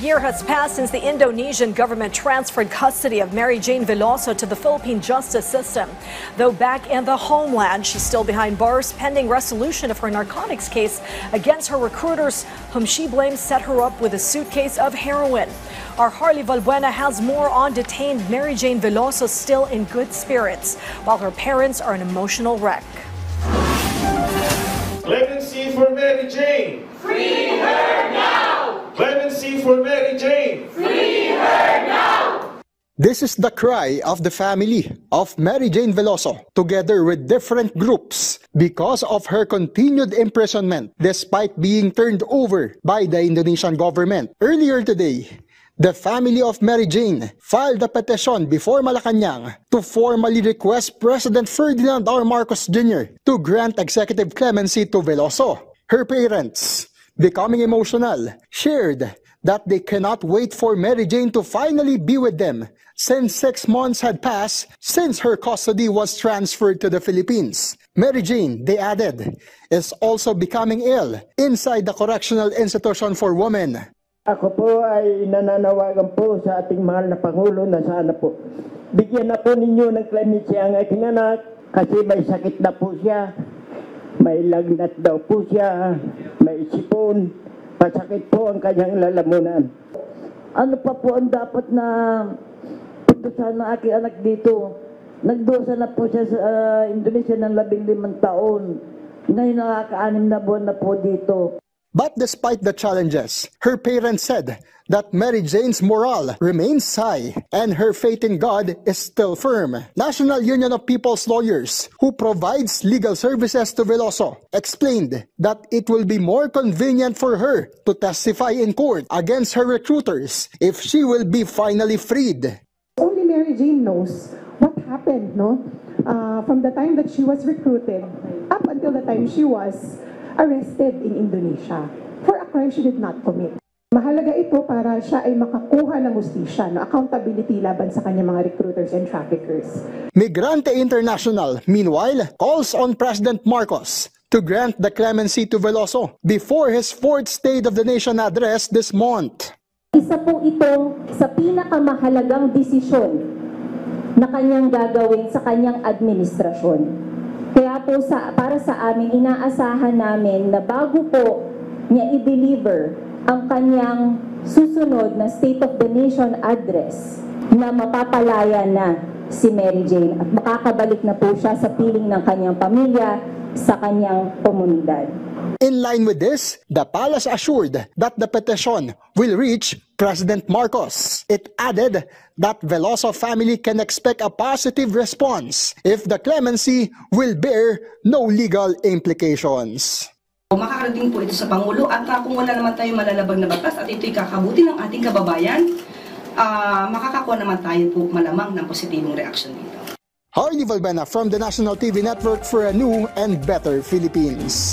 year has passed since the Indonesian government transferred custody of Mary Jane Veloso to the Philippine justice system. Though back in the homeland, she's still behind bars pending resolution of her narcotics case against her recruiters, whom she blames set her up with a suitcase of heroin. Our Harley Valbuena has more on detained Mary Jane Veloso, still in good spirits, while her parents are an emotional wreck. Clemency for Mary Jane! Free her now! Clemency for Mary Jane! Free her now! This is the cry of the family of Mary Jane Veloso, together with different groups, because of her continued imprisonment despite being turned over by the Indonesian government. Earlier today, the family of Mary Jane filed a petition before Malacanang to formally request President Ferdinand R. Marcos Jr. to grant executive clemency to Veloso. Her parents, becoming emotional, shared that they cannot wait for Mary Jane to finally be with them, since 6 months had passed since her custody was transferred to the Philippines. Mary Jane, they added, is also becoming ill inside the Correctional Institution for Women. Ako po ay nananawagan po sa ating mahal na Pangulo na sana po bigyan na po ninyo ng clemency ang aking anak kasi may sakit na po siya, may lagnat daw po siya, may sipon, pasakit po ang kanyang lalamunan. Ano pa po ang dapat na pagdusahan ng aking anak dito? Nagdusa na po siya sa Indonesia ng 15 taon. Ngayon nakaka-6 na buwan na po dito. But despite the challenges, her parents said that Mary Jane's morale remains high and her faith in God is still firm. National Union of People's Lawyers, who provides legal services to Veloso, explained that it will be more convenient for her to testify in court against her recruiters if she will be finally freed. Only Mary Jane knows what happened, no? From the time that she was recruited up until the time she was arrested in Indonesia for a crime she did not commit. Mahalaga ito para siya ay makakuha ng hustisya, no? Accountability laban sa kanyang mga recruiters and traffickers. Migrante International, meanwhile, calls on President Marcos to grant the clemency to Veloso before his 4th State of the Nation address this month. Isa po ito sa pinakamahalagang desisyon na kanyang gagawin sa kanyang administrasyon. Kaya po para sa amin, inaasahan namin na bago po niya i-deliver ang kanyang susunod na State of the Nation address na mapapalaya na si Mary Jane at makakabalik na po siya sa piling ng kanyang pamilya, sa kanyang komunidad. In line with this, the palace assured that the petition will reach President Marcos. It added that Veloso family can expect a positive response if the clemency will bear no legal implications. Makakarating po ito sa Pangulo at kung wala naman tayo malalabag na batas at ito'y kakabuti ng ating kababayan, makakakuha naman tayo po malamang ng positibong reaksyon dito. Harley Valbuena from the National TV Network for a new and better Philippines.